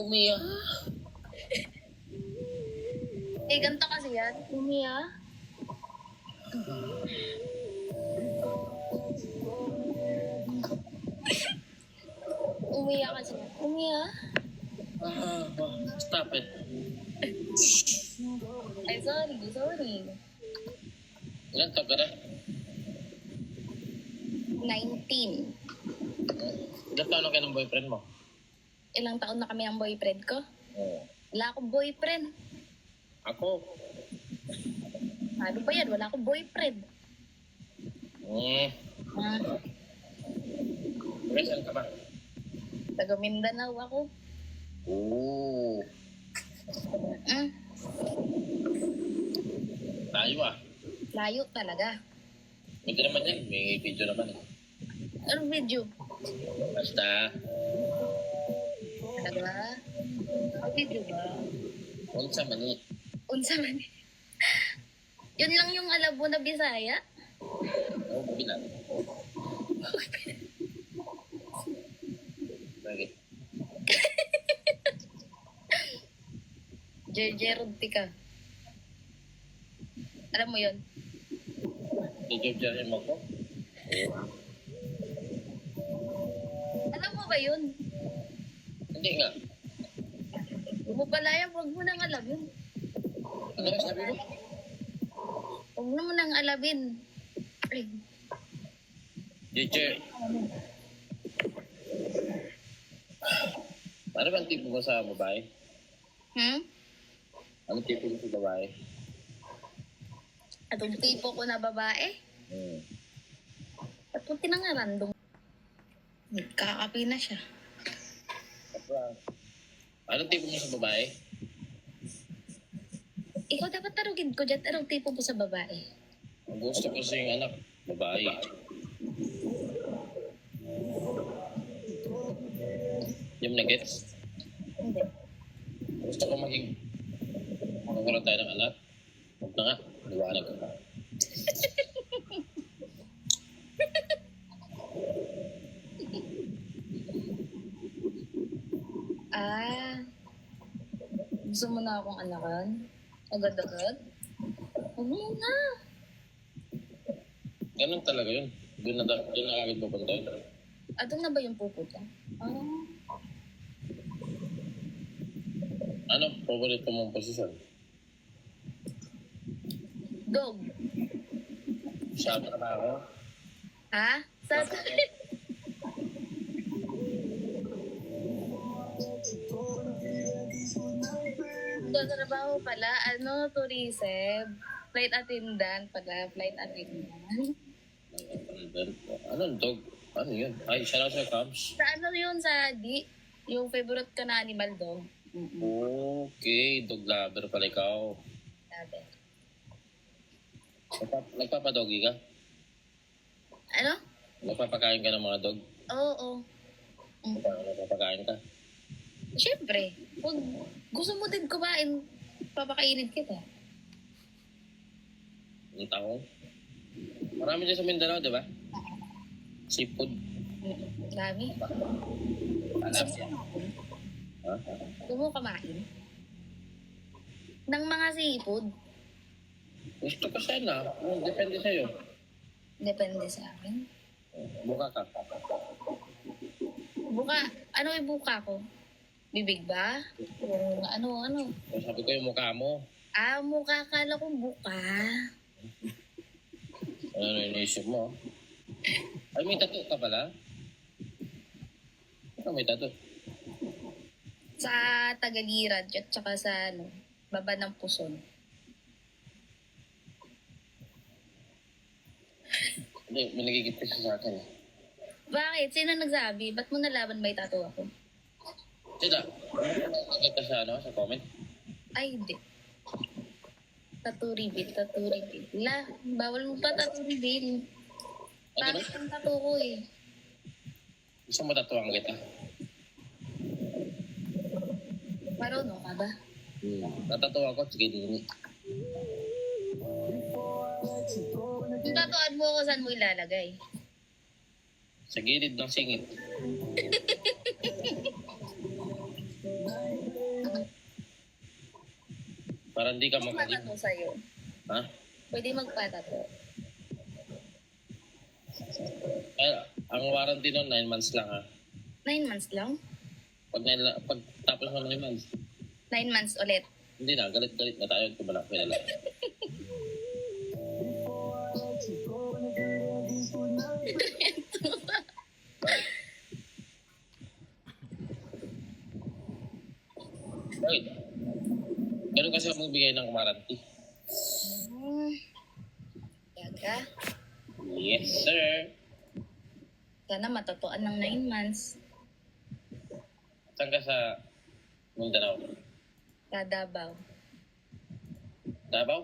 Umiya. Eh, ganito kasi yan. Umiya. Umiya kasi yan. Umiya. Stop it. Ay, sorry. Ilan taon ka na? 19. Ilan taon na kayo ng boyfriend mo? Ilang taon na kami ang boyfriend ko? Oo. Wala akong boyfriend. Ako? Ano ba yan? Wala akong boyfriend. Ah, Saan ka ba? taga Mindanao ako. Oo. Tayo Layo talaga. Hindi naman yan. May video naman. Anong video? Basta, Talaga? Ang video ba? unsa man eh. Unsa man. Yun lang yung alam mo na Bisaya? Oo, bilang. Bakit? Jerod ka. Alam mo yun? I-job-jorin mo ko? Alam mo ba yun? Hindi nga. Bumupalaya, huwag mo nang alam yun. Ano yung sabi mo? Huwag mo nang alabin. Ay, Teacher. Ano ba ang tipo mo sa babae? Ano tipo mo sa babae? atong tipo ko na babae. At kung tinangarandong. Kakapi na siya. Anong tipo mo sa babae? Ikaw dapat tarugin ko dyan. Anong tipo mo sa babae? Ang gusto ko sa yung anak, babae. Yung na-gets? Hindi. Gusto ko maging magkaroon tayo ng anak. Huwag na nga, liwanag ko. Gusto mo na akong anakan? Agad-agad? Huwag mo na. Ganun talaga yun. Doon na agad pupunta yun. Doon na ba yung pupunta? Ano, paborito mong posisyon? Dog. Sa trabaho? Ha? Sa... Sa trabaho pala, tourism. Flight attendant pala, flight attendant. Anong dog? Ano yun? Ay, siya lang sa Cubs? Sa yun, sa di? Yung favorite ka na animal dog. Okay, dog lover pala ikaw. Sabi. Nagpapadogi ka? Ano? Nagpapakain ka ng mga dog? Oo. Nagpapakain ka? Siyempre. Kung gusto mo din kumain, papakainin kita. Ang tao? Marami dyan sa Mindanao, di ba? Seafood. Dami. Alapia. Ha? Gusto mo kumain? Ng mga seafood. Gusto ko sana. Depende sa'yo. Depende sa akin. Buka ka. Buka. Ano yung buka ko? Bibig ba? Yung ano? Sabi ko yung mukha mo. Mukha. Kala ko buka. Ano iniisip mo? Ay, may tattoo ka pala? Ano may tattoo? Sa Tagaliran at saka sa baba ng puson. Hindi, may nagigit kasi sa akin. Bakit? Sino nagsabi? Ba't mo nalaman may tattoo ako? Sila, nakita sa sa comment? Ay, hindi. Tattoo reveal. Bawal mo pa tattoo reveal. Ano Bakit ang tattoo ko eh? Gusto mo tatuang kita? Marunong ka ba? Natatuwa ko, sige din. Kung tatuan mo ako, saan mo ilalagay? Sa gilid ng singit. Para hindi ka magkagin. Magpatato sa'yo. Ha? Pwede magpatato. Ay, ang warranty nun, 9 months lang ha. 9 months lang? Pag tapos mo 9 months, 9 months ulit. hindi na, galit-galit na tayo. Ito ba lang, pinala. Bakit? Bakit? Ganun kasi ako magbigay ng warranty. Yaga. Yes, sir. Sana matatuan ng 9 months. Saan ka sa Mindanao? Sa Davao. Davao?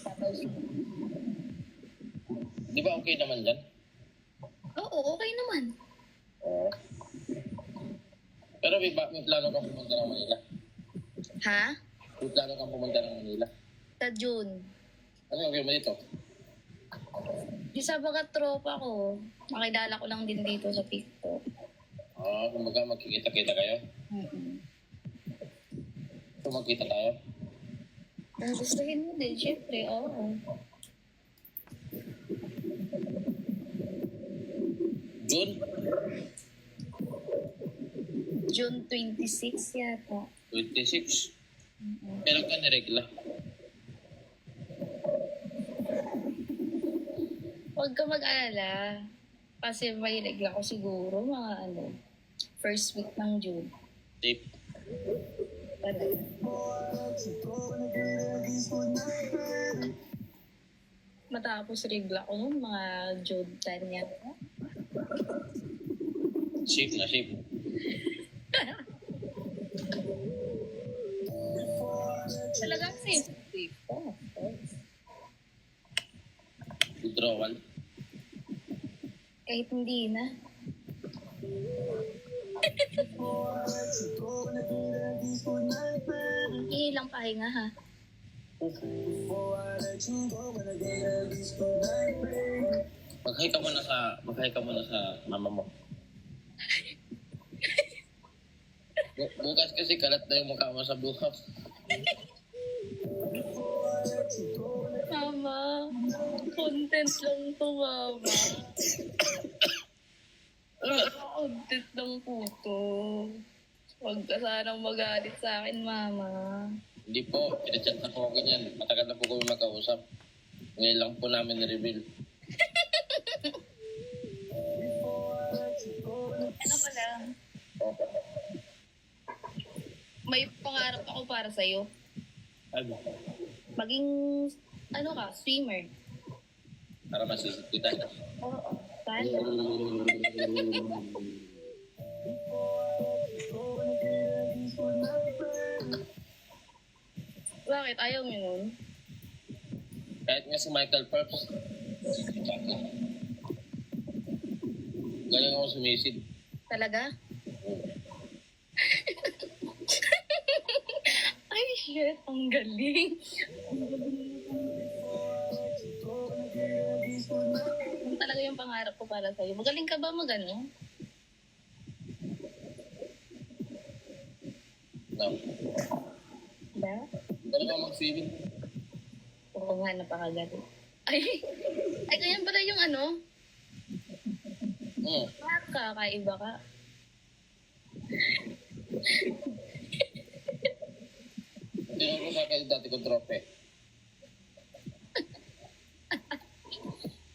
Davao City. Di ba okay naman dyan? Oo, okay naman. Oo. Pero may plano kang pumunta ng Manila? Ha? May plano kang pumunta ng Manila? Sa June. Ano yung mo dito? Di sa baga tropa ko. Makilala ko lang din dito sa TikTok. Kumbaga magkikita-kita kayo? Mm-mm. So magkita tayo? Kung gustuhin mo din, syempre, oo. June? June 26 yata. 26? Kailan ka niregla? Huwag ka mag-alala. Kasi may regla ko siguro mga first week ng June. Safe. Talaga. Matapos regla ko nun, mga June 10 yata. Safe na, safe. Talagang safe. Safe ko. Withdrawal. Kahit hindi na. Ilang pahinga ha. Mag-hi ka muna sa mama mo. Bukas kasi kalat na yung mukha mo sa Blue House. Mama, content lang to, mama. Content lang po to. Huwag ka sanang magalit sa akin, mama. Hindi po, pinachat na po ako ganyan. Matagal na po kami magkausap. Ngayon lang po namin na-reveal. Ano pala? Okay. May pangarap ako para sa'yo. Ano? Maging, swimmer. Para masisit kita. Oo. Sana. Bakit? Ayaw mo nun? Kahit nga si Michael Phelps. Galing ako sumisid. Talaga? Ay, shit. Ang galing. Yung talaga yung pangarap ko para sa'yo. Magaling ka ba magano? No. Ba? Galing ako mag-swimming. Oo nga, napakagaling. Ay, ganyan pala yung kakaiba ka. Tinuro ko sa akin dati ko trope.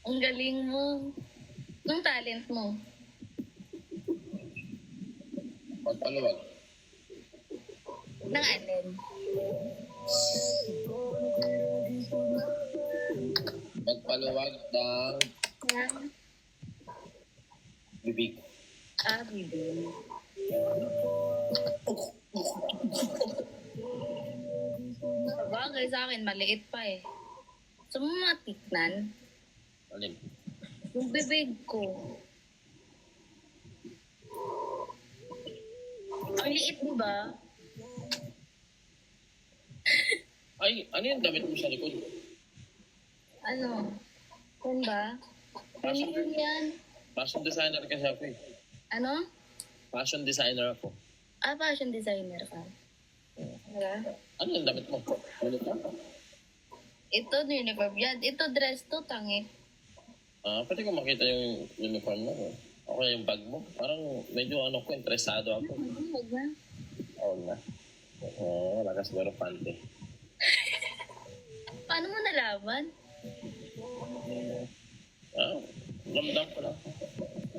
Ang galing mo. Anong talent mo? Pagpaluwag. Nang alin? Pagpaluwag ng Nang bibig. bibig. Sabagay sa akin, maliit pa eh. So, matiknan. Alin? Yung bibig ko. Ang liit, di ba? Ay, ano yung damit mo sa likod? Ano? Yan ba? Fashion, Ano yan? fashion designer kasi ako eh. Ano? Fashion designer ako. Fashion designer ka. Wala. Ano yung damit mo? Uniform? Ito, uniform yan. Ito, dress to, tangi. Pwede ko makita yung uniform mo. Okay, yung bag mo. Parang medyo ano ko, interesado ako. Huwag na. Oo na. Wala ka siguro pante. Paano mo nalaman? Ramdam ko lang.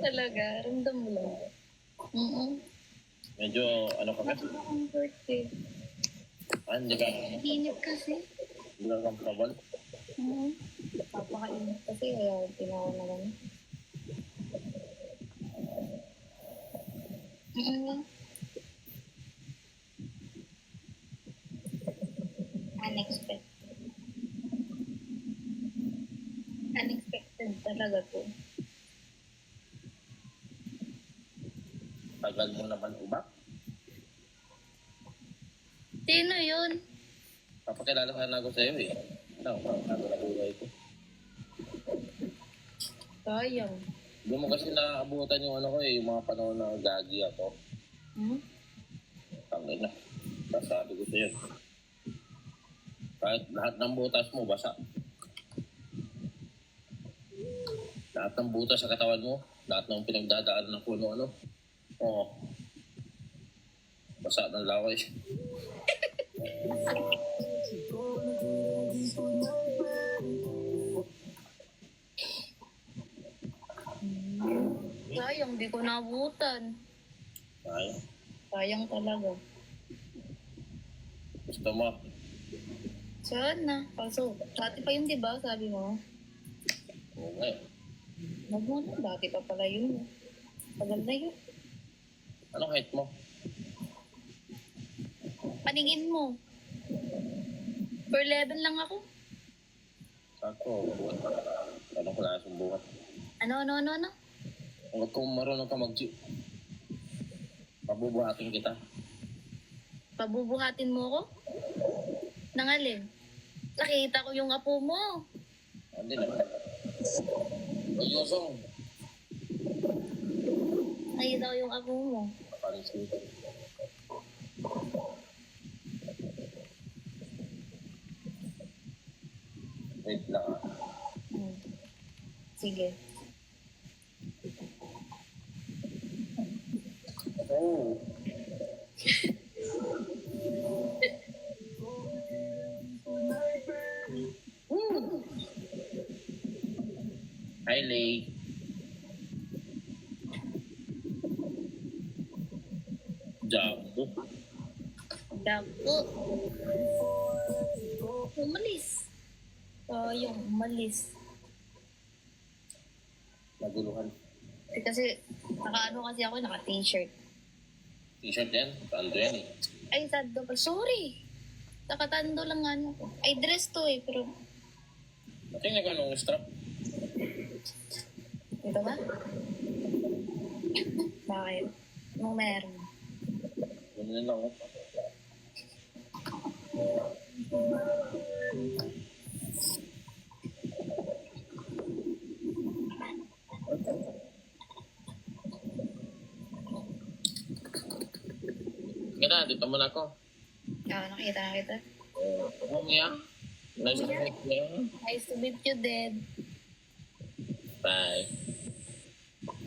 Talaga, ramdam mo lang. Medyo ano ka kasi. Comfort eh. Hindi ka. Inip kasi. Hindi ka comfortable. Papakainip kasi, kaya tinawa na lang. Unexpected. Unexpected talaga to. Tagal mo naman ubak. Sino yun? Papakilala ka na ako sa'yo eh. Ano na buhay ko. Sayang. Hindi mo kasi naabutan yung ano ko eh, yung mga panahon na gagi ako. Tangin na. Sabi ko sa'yo. Kahit lahat ng butas mo, basa. Lahat ng butas sa katawan mo, lahat ng pinagdadaan ng kuno ano. Oo. Basa ng laway. Sayang, di ko naabutan. Sayang. Sayang talaga. Gusto mo? Sana. Kaso, dati pa yun, di ba? Sabi mo. Oo nga eh. Wag mo na, dati pa pala yun. Tagal na yun. Anong height mo? Paningin mo. For 11 lang ako. Sakto, buhat pa. Anong klaseng buhat? Ano? Kung marunong ka mag-gym, pabubuhatin kita. Pabubuhatin mo ako? Nangalin? Nakita ko yung apo mo. Hindi na. Yosong. Nakita ko yung apo mo. Parang sito. Wait lang ah. Sige. Oh. Hi, Lay. Jumbo. Dako. Umalis. Yung umalis. Naguluhan. Kasi, naka-t-shirt. T-shirt yan. Tando yan eh. Ay, tando pa. Sorry. Nakatando lang ano ko. Ay, dress to eh, pero... Tingnan ko nung strap. Ito ba? Bakit? Anong meron? Ganun lang ako. Ganda, dito muna ako. Nakita. Mamaya. Nice to meet you. Nice to meet you, Dad. Bye.